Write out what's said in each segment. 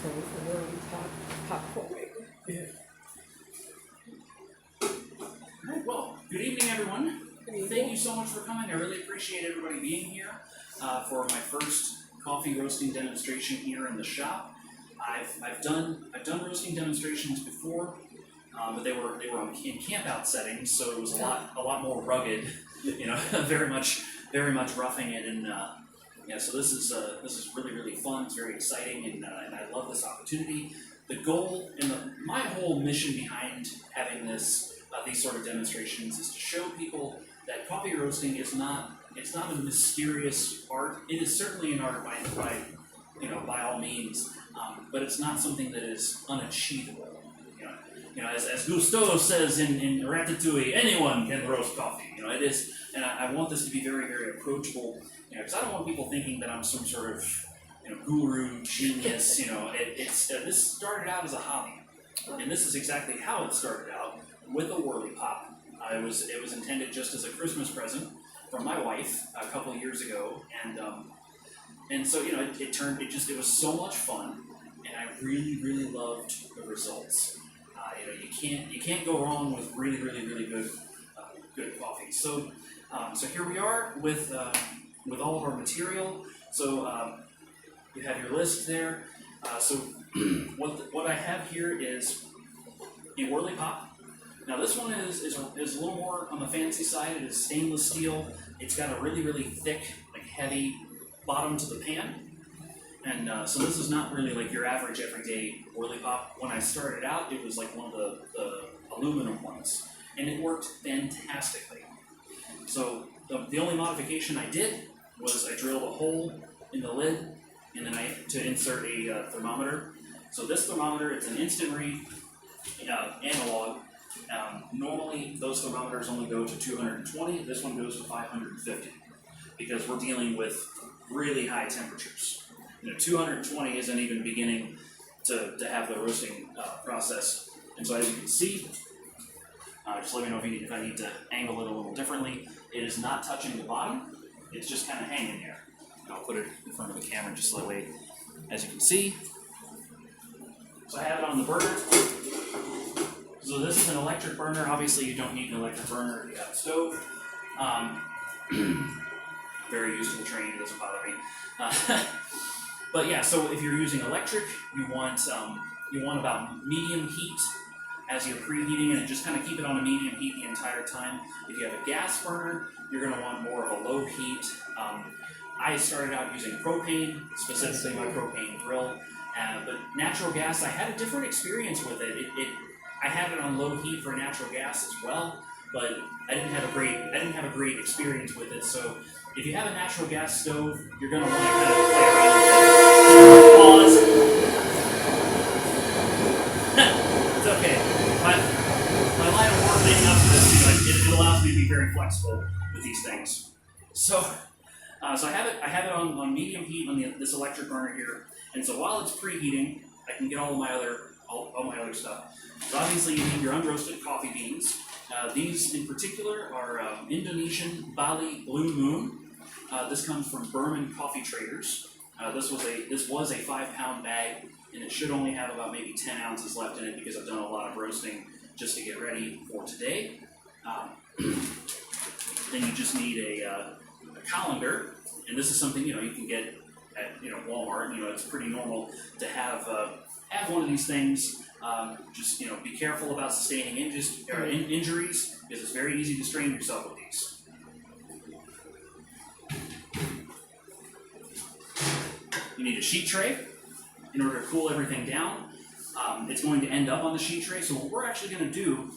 a little popcorn. Yeah. All right, well, good evening, everyone. Thank you so much for coming. I really appreciate everybody being here for my first coffee roasting demonstration here in the shop. I've done roasting demonstrations before, but they were in camp out settings, so it was a lot more rugged, you know, very much roughing it, and yeah. So this is really fun. It's very exciting, and I love this opportunity. The goal and my whole mission behind having these sort of demonstrations is to show people that coffee roasting is not a mysterious art. It is certainly an art by all means, but it's not something that is unachievable. You know, as Gusteau says in Ratatouille, anyone can roast coffee. You know, it is, and I want this to be very, very approachable. You know, because I don't want people thinking that I'm some sort of guru genius. You know, this started out as a hobby, and this is exactly how it started out with a whirly pop. It was intended just as a Christmas present from my wife a couple of years ago, and so it was so much fun, and I really loved the results. You can't go wrong with really good coffee. So here we are with all of our material. So you have your list there. So what I have here is a whirly pop. Now this one is a little more on the fancy side. It is stainless steel. It's got a really thick, heavy bottom to the pan. And so this is not really like your average everyday whirly pop. When I started out, it was like one of the aluminum ones, and it worked fantastically. So the only modification I did was I drilled a hole in the lid, and then to insert a thermometer. So this thermometer, it's an instant read analog. Normally, those thermometers only go to 220. This one goes to 550 because we're dealing with really high temperatures. 220 isn't even beginning to have the roasting process. And so as you can see, just let me know if I need to angle it a little differently. It is not touching the bottom. It's just kind of hanging there. And I'll put it in front of the camera just so that way, as you can see. So I have it on the burner. So this is an electric burner. Obviously, you don't need an electric burner if you have a stove. Very used to the train. It doesn't bother me. But yeah, so if you're using electric, you want about medium heat as you're preheating, and just kind of keep it on a medium heat the entire time. If you have a gas burner, you're going to want more of a low heat. I started out using propane, specifically my propane grill, but natural gas, I had a different experience with it. I had it on low heat for natural gas as well, but I didn't have a great experience with it. So if you have a natural gas stove, you're going to want to kind of play around with it. Pause. It's okay. My line of work leading up to this, it allows me to be very flexible with these things. So I have it on medium heat on this electric burner here, and so while it's preheating, I can get all my other stuff. So obviously you need your unroasted coffee beans. These in particular are Indonesian Bali Blue Moon. This comes from Burman Coffee Traders. This was a 5-pound bag, and it should only have about maybe 10 ounces left in it because I've done a lot of roasting just to get ready for today. Then you just need a colander, and this is something you can get at Walmart. It's pretty normal to have one of these things. Just be careful about sustaining injuries because it's very easy to strain yourself with these. You need a sheet tray in order to cool everything down. It's going to end up on the sheet tray, so what we're actually going to do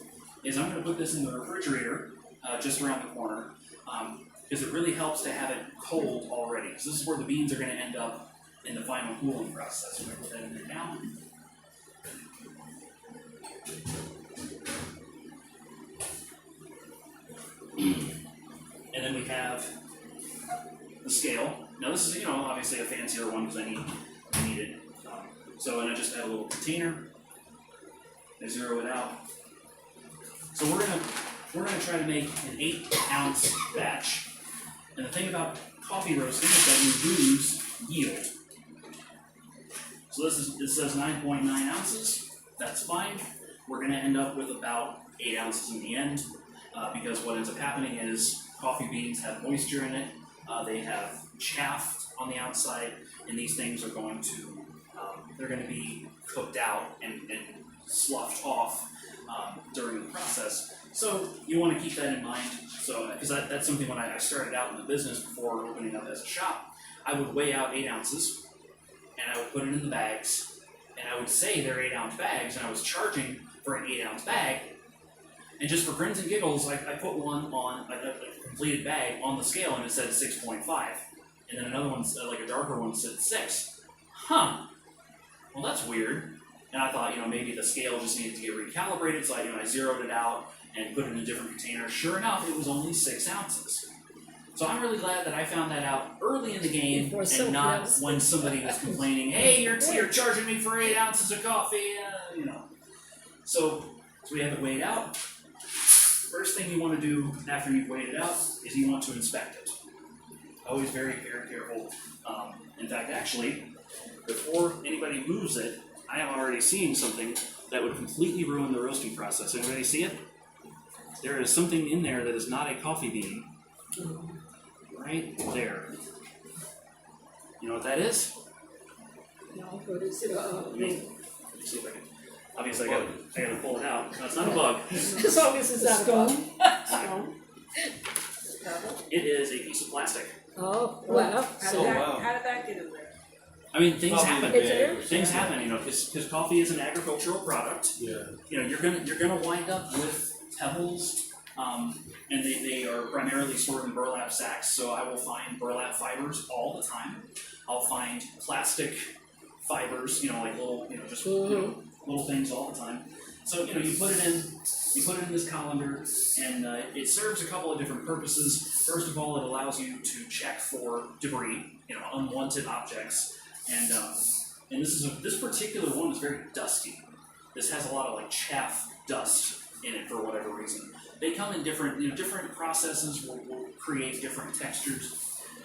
is I'm going to put this in the refrigerator just around the corner because it really helps to have it cold already. So this is where the beans are going to end up in the final cooling process. So I'm going to put that in there now. And then we have the scale. Now this is, obviously a fancier one because I need it. And I just add a little container. I zero it out. So we're gonna try to make an 8-ounce batch. And the thing about coffee roasting is that you lose yield. So this says 9.9 ounces. That's fine. We're going to end up with about 8 ounces in the end, because what ends up happening is coffee beans have moisture in it. They have chaff on the outside, and these things are going to they're going to be cooked out and sloughed off during the process. So you want to keep that in mind. So because that's something when I started out in the business before opening up as a shop, I would weigh out 8 ounces, and I would put it in the bags, and I would say they're 8-ounce bags, and I was charging for an 8-ounce bag. And just for grins and giggles, I put one on a completed bag on the scale, and it said 6.5, and then another one, like a darker one, said 6. Huh? Well, that's weird. And I thought, maybe the scale just needed to get recalibrated, so I zeroed it out and put it in a different container. Sure enough, it was only 6 ounces. So I'm really glad that I found that out early in the game and not when somebody was complaining, hey, you're charging me for 8 ounces of coffee, So we have it weighed out. First thing you want to do after you've weighed it out is you want to inspect it. Always very, very careful. In fact, actually, before anybody moves it, I am already seeing something that would completely ruin the roasting process. Anybody see it? There is something in there that is not a coffee bean. Right there. You know what that is? No, what is it? Let me see if I can. Obviously, I gotta pull it out. No, it's not a bug. As long as it's not a bug. Stone. It is a piece of plastic. Oh, well. How did that get in there? I mean, things happen. It's Things happen, because coffee is an agricultural product. Yeah. You're gonna wind up with pebbles, and they are primarily stored in burlap sacks. So I will find burlap fibers all the time. I'll find plastic fibers, like little, just little things all the time. So you put it in this colander, and it serves a couple of different purposes. First of all, it allows you to check for debris, unwanted objects. And this particular one is very dusty. This has a lot of like chaff dust in it for whatever reason. They come in different different processes will create different textures.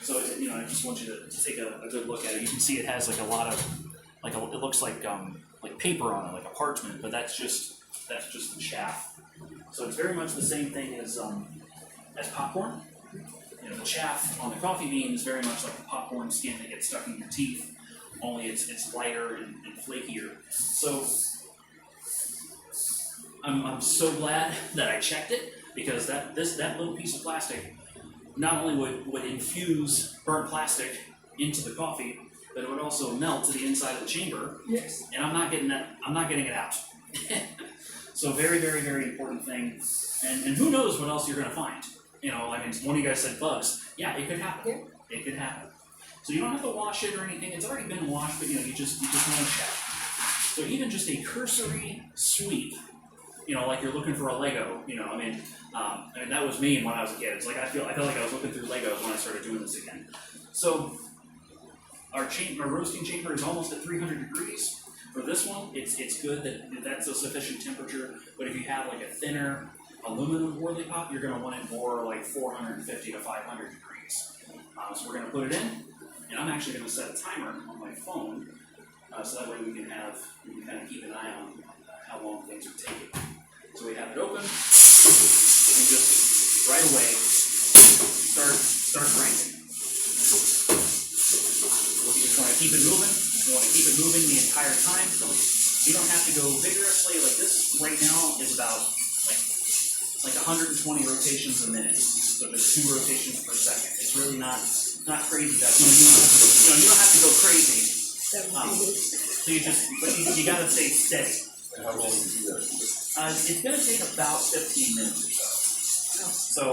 So I just want you to take a good look at it. You can see it has like a lot of it looks like paper on it, like a parchment, but that's just the chaff. So it's very much the same thing as popcorn. The chaff on the coffee bean is very much like the popcorn skin that gets stuck in your teeth. Only it's lighter and flakier. So I'm so glad that I checked it, because that little piece of plastic not only would infuse burnt plastic into the coffee, but it would also melt to the inside of the chamber. Yes. And I'm not getting it out. So very, very, very important thing. And who knows what else you're gonna find. One of you guys said bugs. Yeah, it could happen. Yeah. It could happen. So you don't have to wash it or anything. It's already been washed, but you just want to check. So even just a cursory sweep, like you're looking for a Lego. That was me when I was a kid. It's like I feel like I was looking through Legos when I started doing this again. So our roasting chamber is almost at 300 degrees. For this one, it's good that that's a sufficient temperature. But if you have like a thinner aluminum whirly pop, you're going to want it more like 450 to 500 degrees. So we're going to put it in. And I'm actually going to set a timer on my phone, so that way we can kind of keep an eye on how long things are taking. So we have it open, and just right away start cranking. You just want to keep it moving. You want to keep it moving the entire time. You don't have to go vigorously. Like this right now is about like 120 rotations a minute. So there's 2 rotations per second. It's really not crazy fast. You don't have to go crazy. So you got to stay steady. And how long do you do that? It's going to take about 15 minutes or so. So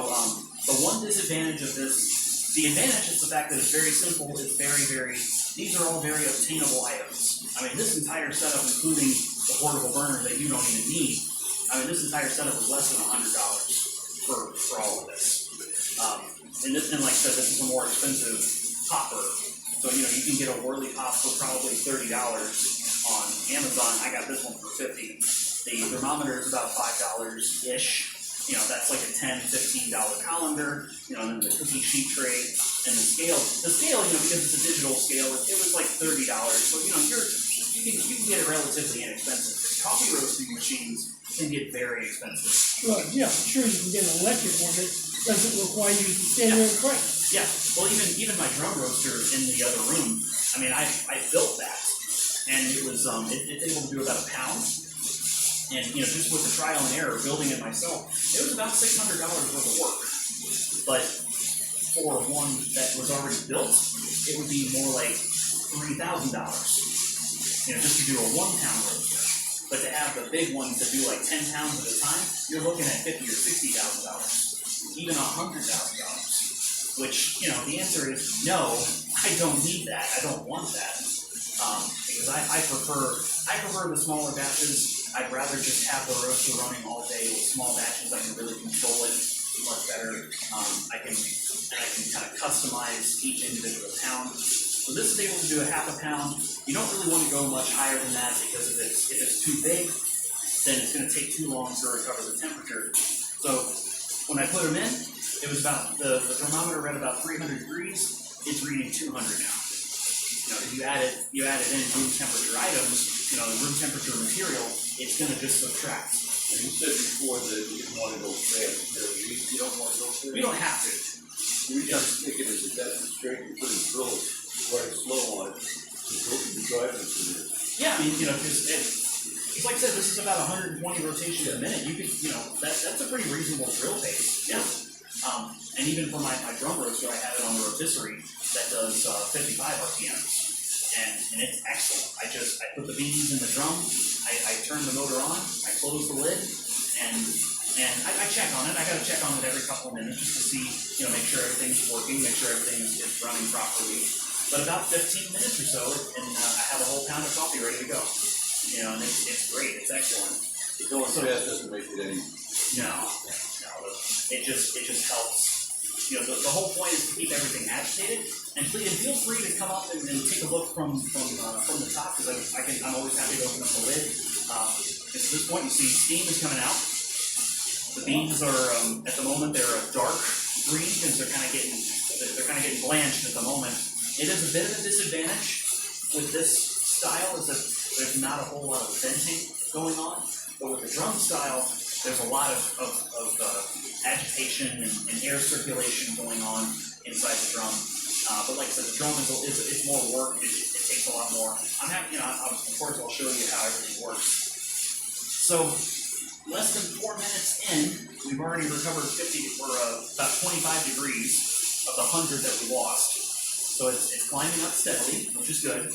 the one disadvantage of this, the advantage is the fact that it's very simple. It's very, very. These are all very obtainable items. This entire setup, including the portable burner that you don't even need. This entire setup was less than $100 for all of this. And like I said, this is a more expensive popper. So, you can get a whirly pop for probably $30 on Amazon. I got this one for $50. The thermometer is about $5-ish. That's like a $10, $15 colander. And then the cookie sheet tray and the scale. The scale, because it's a digital scale, it was like $30. So, you can get it relatively inexpensive. Coffee roasting machines can get very expensive. Well, yeah, sure you can get an electric one that doesn't require you to stand there and crank. Yeah, well, even my drum roaster in the other room, I mean, I built that, and it was it's able to do about a pound, and just with the trial and error building it myself, it was about $600 worth of work. But for one that was already built, it would be more like $3,000. Just to do a 1 pound roaster. But to have the big ones that do like 10 pounds at a time, you're looking at $50,000 or $60,000, even $100,000. Which, the answer is no, I don't need that. I don't want that. Because I prefer the smaller batches. I'd rather just have the roaster running all day with small batches. I can really control it much better. I can kind of customize each individual pound. So this is able to do a half a pound. You don't really want to go much higher than that because if it's too big, then it's going to take too long to recover the temperature. So when I put them in, it was about the thermometer read about 300 degrees. It's reading 200 now. If you add it in room temperature items, room temperature material, it's going to just subtract. And you said before that you didn't want to go fast. You don't want to go fast. We don't have to. You just take it as a demonstration. You put a drill right slow on it. The driving through it. Yeah, I mean, because like I said, this is about 120 rotations a minute. You could, that's a pretty reasonable drill pace. Yeah. And even for my drum roaster, I have it on the rotisserie that does 55 RPMs. And it's excellent. I put the beans in the drum, I turn the motor on, I close the lid, and I check on it. I gotta check on it every couple of minutes just to see, make sure everything's working, make sure everything is running properly. But about 15 minutes or so, and I have a whole pound of coffee ready to go. And it's great. It's excellent. But going fast doesn't make it any. No. It just helps. The whole point is to keep everything agitated. And feel free to come up and take a look from the top because I'm always happy to open up the lid. At this point, you see steam is coming out. The beans are at the moment they're a dark green because they're kind of getting blanched at the moment. It is a bit of a disadvantage with this style is that there's not a whole lot of venting going on, but with the drum style, there's a lot of agitation and air circulation going on inside the drum. But like I said, the drum is more work. It takes a lot more. I'm happy, of course, I'll show you how everything works. So, less than 4 minutes in, we've already recovered about 25 degrees of the 100 that we lost. So it's climbing up steadily, which is good.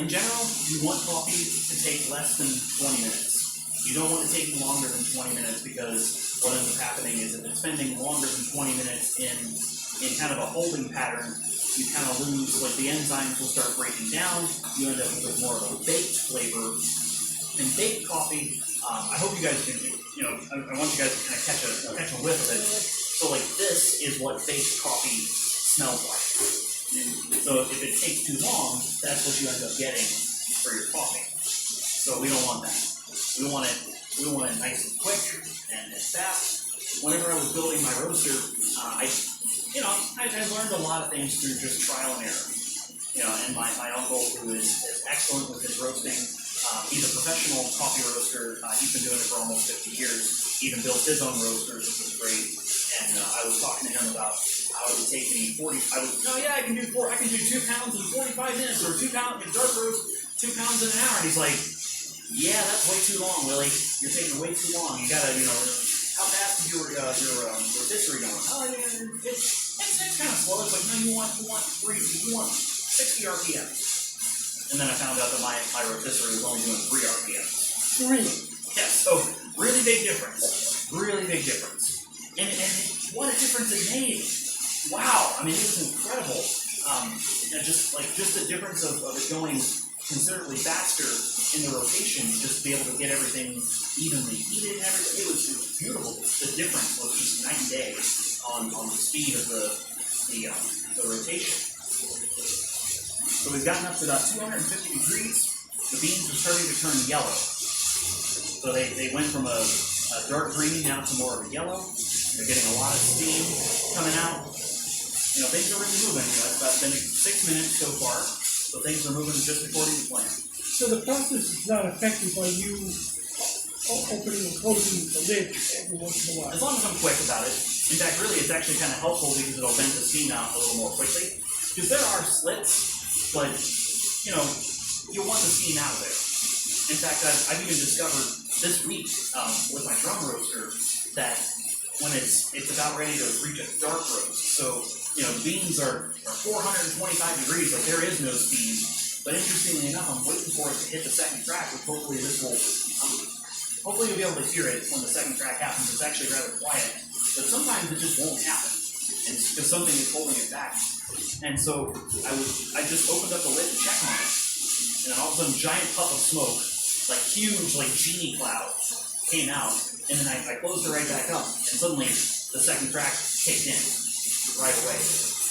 In general, you want coffee to take less than 20 minutes. You don't want it taking longer than 20 minutes because what ends up happening is if it's spending longer than 20 minutes in kind of a holding pattern, you kind of lose, like the enzymes will start breaking down, you end up with more of a baked flavor. And baked coffee, I hope you guys can, I want you guys to kind of catch a whiff of it. So like this is what baked coffee smells like. So if it takes too long, that's what you end up getting for your coffee. So we don't want that. We want it nice and quick and fast. Whenever I was building my roaster, I learned a lot of things through just trial and error. And my uncle, who is excellent with his roasting, he's a professional coffee roaster. He's been doing it for almost 50 years. He even built his own roasters, which was great. And I was talking to him about how it would take me I can do 2 pounds in 45 minutes, or 2 pounds in dark roast, 2 pounds in an hour. And he's like, yeah, that's way too long, Willie. You're taking way too long. You gotta, how fast is your rotisserie going? Oh, yeah, it's kind of slow. It's like, no, you want 60 RPMs. And then I found out that my rotisserie was only doing 3 RPMs. 3. Yeah, so really big difference. Really big difference. And what a difference it made. Wow, I mean, it was incredible. Just the difference of it going considerably faster in the rotation, just to be able to get everything evenly heated and everything. It was beautiful. The difference was just night and day on the speed of the rotation. So we've gotten up to about 250 degrees. The beans are starting to turn yellow. So they went from a dark green now to more of a yellow. They're getting a lot of steam coming out. Things are really moving. It's been 6 minutes so far. So things are moving just according to plan. So the process is not affected by you opening and closing the lid every once in a while. As long as I'm quick about it. In fact, really, it's actually kind of helpful because it'll vent the steam out a little more quickly. Because there are slits, but, you know, you'll want the steam out of there. In fact, I've even discovered this week with my drum roaster that when it's about ready to reach a dark roast, so, you know, beans are 425 degrees, like there is no steam. But interestingly enough, I'm waiting for it to hit the second crack, which hopefully this will, hopefully you'll be able to hear it when the second crack happens. It's actually rather quiet, but sometimes it just won't happen. And it's because something is holding it back. And so I just opened up the lid to check on it, and then all of a sudden, giant puff of smoke, like huge, like genie cloud, came out, and then I closed it right back up, and suddenly the second crack kicked in right away.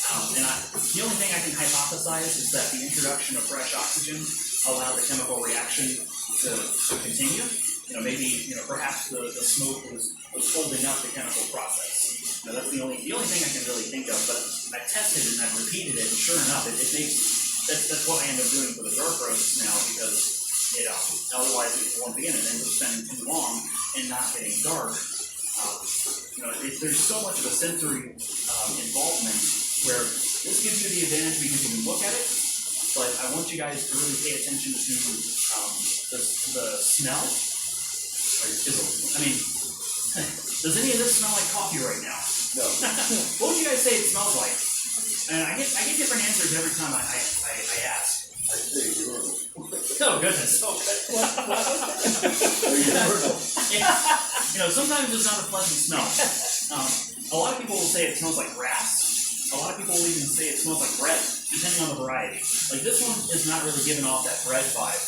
The only thing I can hypothesize is that the introduction of fresh oxygen allowed the chemical reaction to continue. You know, maybe, you know, perhaps the smoke was holding up the chemical process. You know, that's the only thing I can really think of. But I've tested it and I've repeated it, and sure enough, it makes that's what I end up doing for the dark roasts now, because otherwise, once again, it ends up spending too long and not getting dark. You know, there's so much of a sensory involvement where this gives you the advantage because you can look at it, but I want you guys to really pay attention to the smell. I mean, does any of this smell like coffee right now? No. What would you guys say it smells like? And I get different answers every time I ask. I say urinal. Oh goodness. Okay. Urinal. Yeah. You know, sometimes it's not a pleasant smell. A lot of people will say it smells like grass. A lot of people will even say it smells like bread, depending on the variety. Like this one is not really giving off that bread vibe.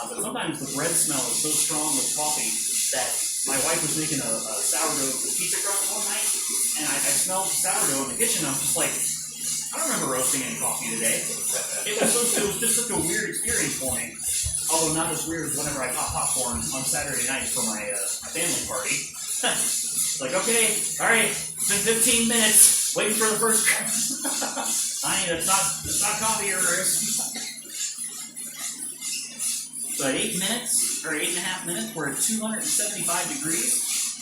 But sometimes the bread smell is so strong with coffee that my wife was making a sourdough pizza crust one night, and I smelled sourdough in the kitchen. I'm just like, I don't remember roasting any coffee today. It was just such a weird experience for me. Although not as weird as whenever I pop popcorn on Saturday nights for my family party. Like, okay, all right, it's been 15 minutes waiting for the first. Honey, it's not coffee or So at 8 minutes, or 8.5 minutes, we're at 275 degrees.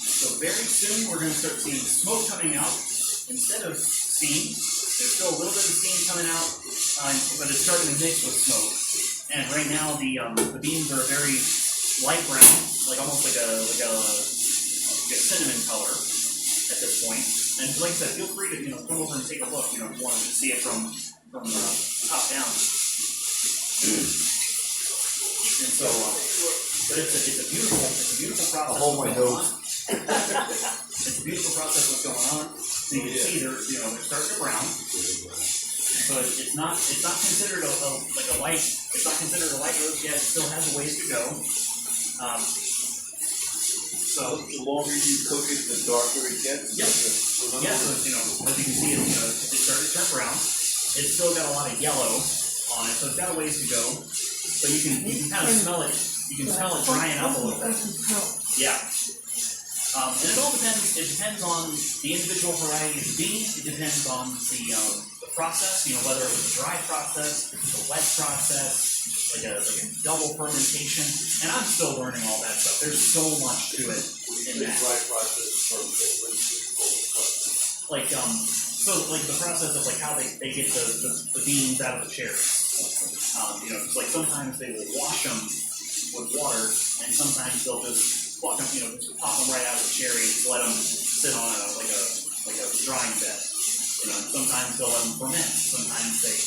So very soon we're going to start seeing smoke coming out instead of steam. There's still a little bit of steam coming out, but it's starting to mix with smoke. And right now the beans are very light brown, like almost like a cinnamon color at this point. And like I said, feel free to come over and take a look. If you want to see it from top down. And so, but it's a beautiful process. I'll hold my nose. It's a beautiful process what's going on. So you can see they're starting to brown. But it's not considered a light. It's not considered a light roast yet. It still has a ways to go. So the longer you cook it, the darker it gets. Yeah. So as you can see, it started to turn brown. It's still got a lot of yellow on it, so it's got a ways to go. But you can kind of smell it. You can smell it drying up a little bit. Yeah. And it all depends. It depends on the individual variety of the bean. It depends on the process. Whether it was a dry process, a wet process, like a double fermentation. And I'm still learning all that stuff. There's so much to it in that. Dry process like the process of how they get the beans out of the cherries. It's like sometimes they will wash them with water, and sometimes they'll just pluck them, just pop them right out of the cherry, let them sit on like a drying bed. Sometimes they'll let them ferment. Sometimes they,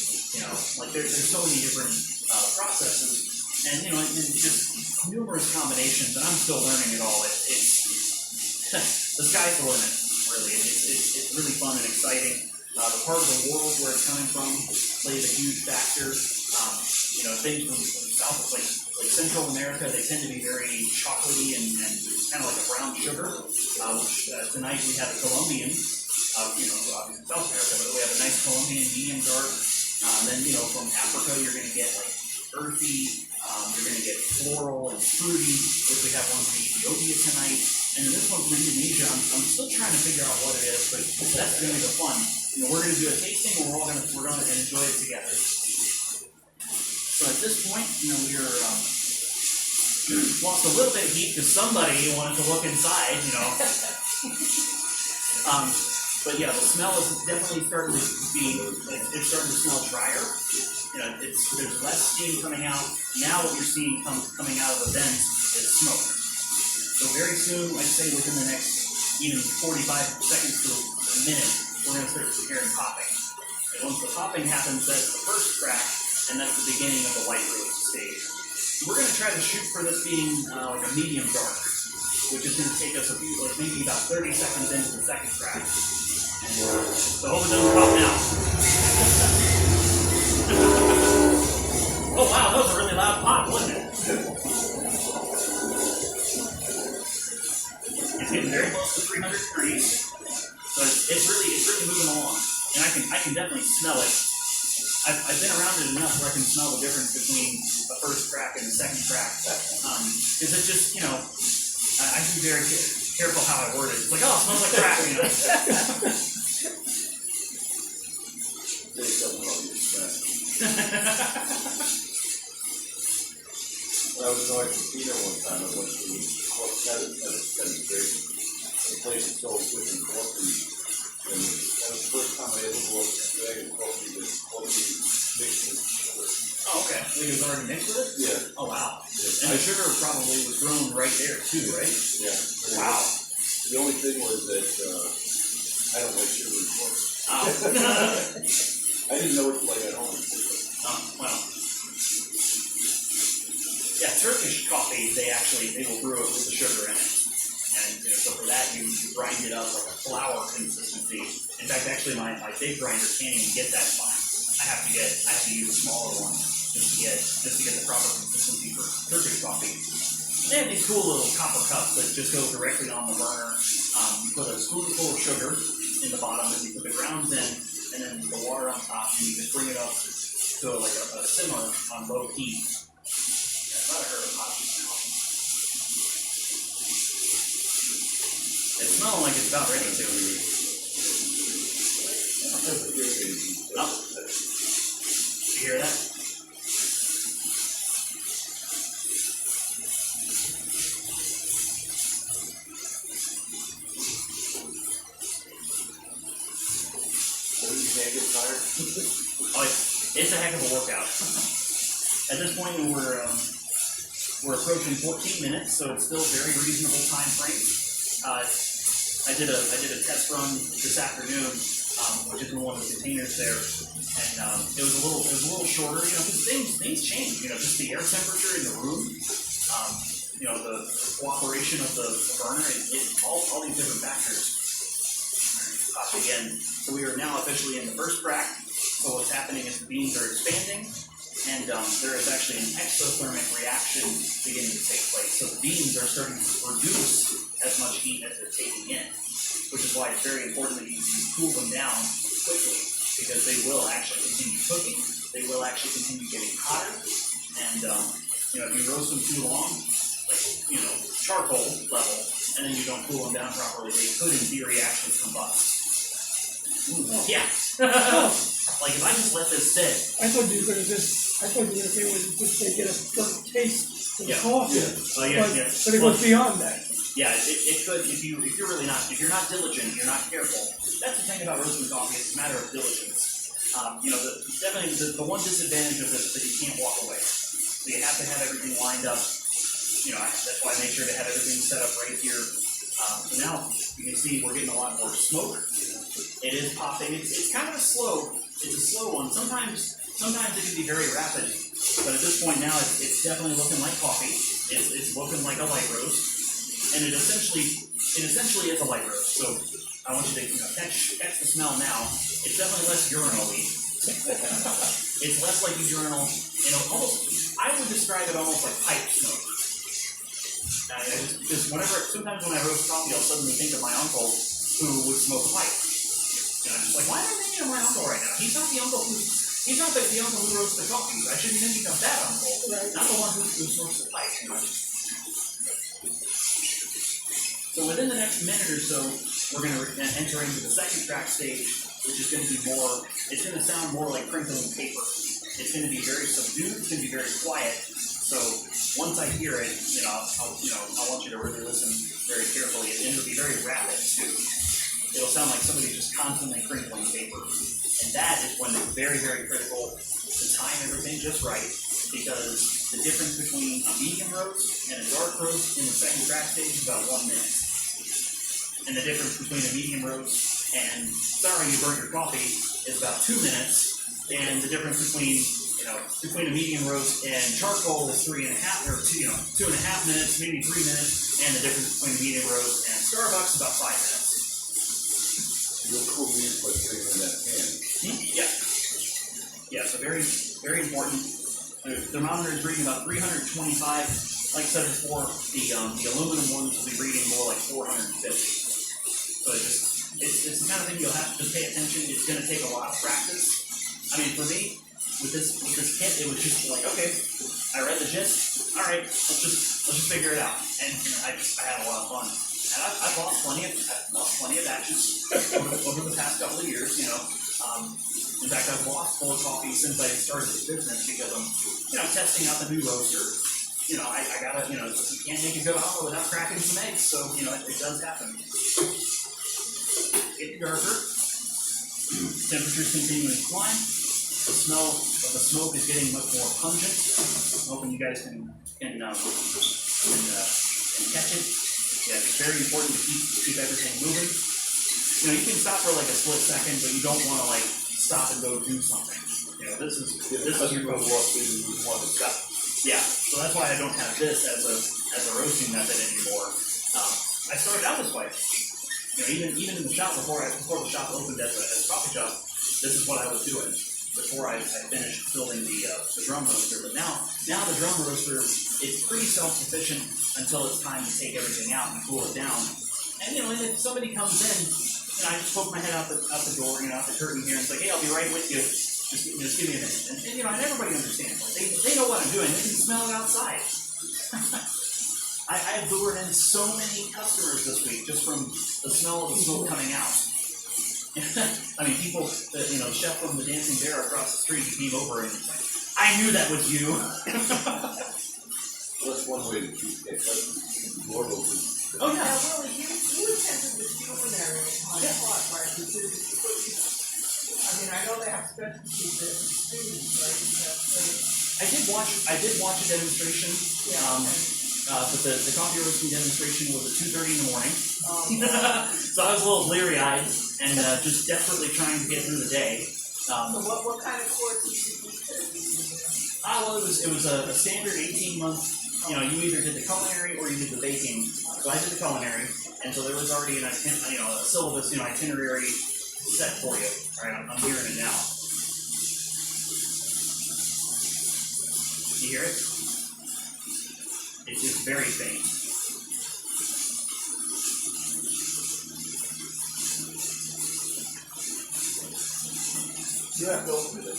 there's so many different processes, and and just numerous combinations. And I'm still learning it all. It's the sky's the limit. Really, it's really fun and exciting. The part of the world where it's coming from plays a huge factor. Things from South, like Central America, they tend to be very chocolatey and kind of like a brown sugar. Which tonight we have a Colombian, obviously South America, but we have a nice Colombian medium dark. Then from Africa you're going to get like earthy. You're going to get floral and fruity, which we have one from Ethiopia tonight. And then this one from Indonesia, I'm still trying to figure out what it is, but that's going to be the fun. We're going to do a tasting, and we're going to enjoy it together. So So at this point, we're lost a little bit of heat because somebody wanted to look inside, but yeah, the smell is definitely starting to be, it's starting to smell drier. There's less steam coming out. Now what you're seeing coming out of the vents is smoke. So very soon, I'd say within the next even 45 seconds to a minute, we're going to start hearing popping. And once the popping happens, that's the first crack, and that's the beginning of the light roast stage. We're going to try to shoot for this being like a medium dark, which is going to take us maybe about 30 seconds into the second crack. And so hope it doesn't pop now. Oh wow, that was a really loud pop, wasn't it? It's getting very close to 300 degrees, so it's really moving along, and I can definitely smell it. I've been around it enough where I can smell the difference between the first crack and the second crack. Because it just, I can be very careful how I word it. It's like, oh, it smells like crack, Say something about your snack. When I was in Argentina one time, I went to demonstration. The place is sold whipping coffee, and that was the first time I ever bought a bag of coffee with coffee mixed with sugar. Oh, okay. Like it was already mixed with it? Yeah. Oh, wow. Yeah. And the sugar probably was grown right there, too, right? Yeah. Wow. The only thing was that I don't like sugar in coffee. Oh. I didn't know what to like at home. Oh, well. Yeah, Turkish coffee, they will brew it with the sugar in it. And so for that, you grind it up like a flour consistency. In fact, actually, my big grinder can't even get that fine. I have to use a smaller one just to get the proper consistency for Turkish coffee. They have these cool little copper cups that just go directly on the burner. You put a spoonful of sugar in the bottom, and you put the grounds in, and then the water on top, and you just bring it up to like a simmer on low heat. I thought I heard a pop now. It's smelling like it's about ready to. Oh. You hear that? You can't get tired. Oh, it's a heck of a workout. At this point, we're approaching 14 minutes, so it's still a very reasonable time frame. I did a test run this afternoon, which is in one of the containers there, and it was a little shorter, because things change. Just the air temperature in the room, the cooperation of the burner, all these different factors. Pop again. So we are now officially in the first crack. So what's happening is the beans are expanding, and there is actually an exothermic reaction beginning to take place. So the beans are starting to produce as much heat as they're taking in, which is why it's very important that you cool them down quickly, because they will actually continue cooking. They will actually continue getting hotter, and if you roast them too long, like charcoal level, and then you don't cool them down properly, they could in theory actually combust. Ooh, yeah. Like if I just let this sit. I thought you were going to say they get a certain taste to the coffee. Yeah. But it goes beyond that. Yeah, it could if you're not diligent, you're not careful. That's the thing about roasting coffee, it's a matter of diligence. Definitely the one disadvantage of this is that you can't walk away. So you have to have everything lined up. That's why I make sure to have everything set up right here. So now you can see we're getting a lot more smoke. It is popping. It's kind of a slow one. Sometimes it can be very rapid, but at this point now it's definitely looking like coffee. It's looking like a light roast, and it essentially is a light roast. So I want you to catch the smell now. It's definitely less urinal-y. It's less like a urinal. Almost I would describe it almost like pipe smoke. Because sometimes when I roast coffee, I'll suddenly think of my uncle who would smoke a pipe. I'm just like, why am I thinking of my uncle right now? He's not the uncle who roasts the coffee. I should be thinking of that uncle, not the one who smokes the pipe. So within the next minute or so, we're going to enter into the second crack stage, which is going to be more. It's going to sound more like crinkling paper. it's going to be very subdued. It's going to be very quiet. So once I hear it, I want you to really listen very carefully, and it'll be very rapid too. It'll sound like somebody's just constantly crinkling paper, and that is when it's very, very critical to time everything just right, because the difference between a medium roast and a dark roast in the second crack stage is about 1 minute, and the difference between a medium roast and sorry you burnt your coffee is about 2 minutes, and the difference between a medium roast and charcoal is 2.5 minutes, maybe 3 minutes, and the difference between a medium roast and Starbucks is about 5 minutes. You'll cool these by putting them in that pan. Yeah. Yeah, so very, very important. The thermometer is reading about 325. Like I said before, the aluminum ones will be reading more like 450. So it's the kind of thing you'll have to just pay attention. It's going to take a lot of practice. I mean, for me, with this kit, it was just like, okay, I read the gist. All right, let's just figure it out. And I had a lot of fun. And I've lost plenty of batches over the past couple of years. In fact, I've lost 4 coffees since I started this business because I'm testing out the new roaster. I gotta, you can't make a good omelet without cracking some eggs. So it does happen. Getting darker. Temperatures continuing to climb. The smell of the smoke is getting much more pungent. I'm hoping you guys can catch it. Yeah, it's very important to keep everything moving. You can stop for like a split second, but you don't want to like stop and go do something. This is your go. Yeah, so that's why I don't have this as a roasting method anymore. I started out this way. Even in the shop before the shop opened as a coffee shop, this is what I was doing before I finished building the drum roaster. But now the drum roaster is pretty self-sufficient until it's time to take everything out and cool it down. And if somebody comes in, I just poke my head out the door, out the curtain here, and it's like, hey, I'll be right with you. Just give me a minute. And everybody understands. They know what I'm doing. They can smell it outside. I have lured in so many customers this week just from the smell of the smoke coming out. I mean, people, the chef from the Dancing Bear across the street, he came over and he's like, I knew that was you. That's one way to keep that door open. Oh, yeah. Now, Willie, you attended the culinary on spot, right? I know they have specialties there for students, right? I did watch a demonstration. But the coffee roasting demonstration was at 2:30 in the morning. So I was a little bleary-eyed and just desperately trying to get through the day. So what kind of courses did you take? Well, it was a standard 18-month. You either did the culinary or you did the baking. So I did the culinary, and so there was already a syllabus, itinerary set for you. All right, I'm hearing it now. You hear it? It's just very faint. You have to open it.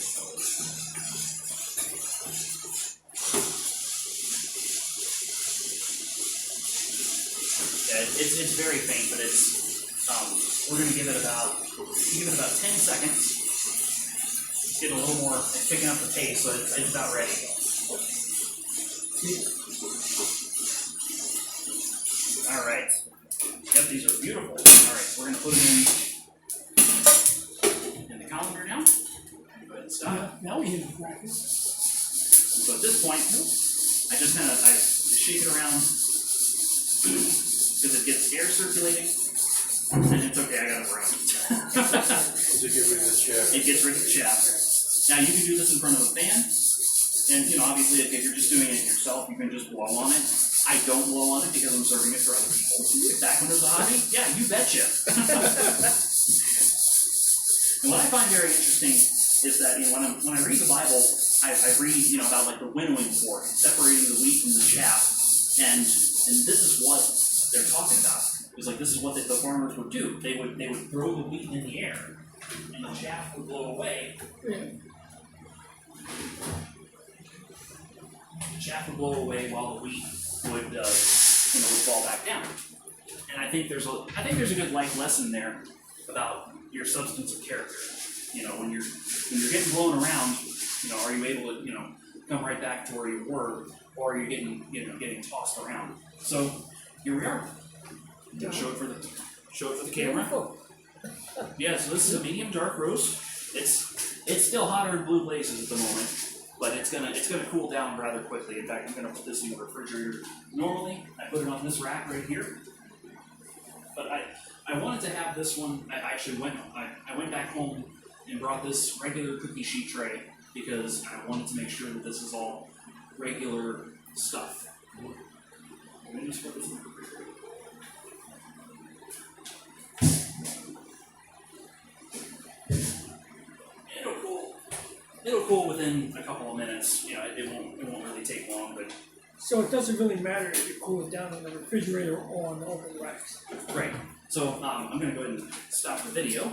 Yeah, it's very faint, but we're going to give it about 10 seconds. Get a little more, picking up the pace, so it's about ready. All right. Yep, these are beautiful. All right, so we're going to put them in the colander now. Go ahead and stop. Now we hit the bracket. So at this point, I just I shake it around because it gets air circulating. And it's okay, I got it around. To get rid of the chaff. It gets rid of the chaff. Now you can do this in front of a fan. And obviously if you're just doing it yourself, you can just blow on it. I don't blow on it because I'm serving it for other people. If that one is a hobby, yeah, you betcha. And what I find very interesting is that when I read the Bible, I read about like the winnowing fork, separating the wheat from the chaff, and this is what they're talking about. It's like this is what the farmers would do. They would throw the wheat in the air, and the chaff would blow away. The chaff would blow away while the wheat would fall back down. And I think there's a good life lesson there about your substance of character. When you're getting blown around, You know, are you able to, you know, come right back to where you were, or are you getting tossed around? So here we are. Yeah. Show it for the camera. Beautiful. Yeah, so this is a medium dark roast. It's still hotter in blue places at the moment, but it's gonna cool down rather quickly. In fact, I'm gonna put this in the refrigerator. Normally, I put it on this rack right here, but I wanted to have this one. I actually went back home and brought this regular cookie sheet tray because I wanted to make sure that this is all regular stuff. Let me just put this in the refrigerator. It'll cool within a couple of minutes. You know, it won't really take long, but So it doesn't really matter if you cool it down in the refrigerator or on the oven racks. right. So I'm gonna go ahead and stop the video.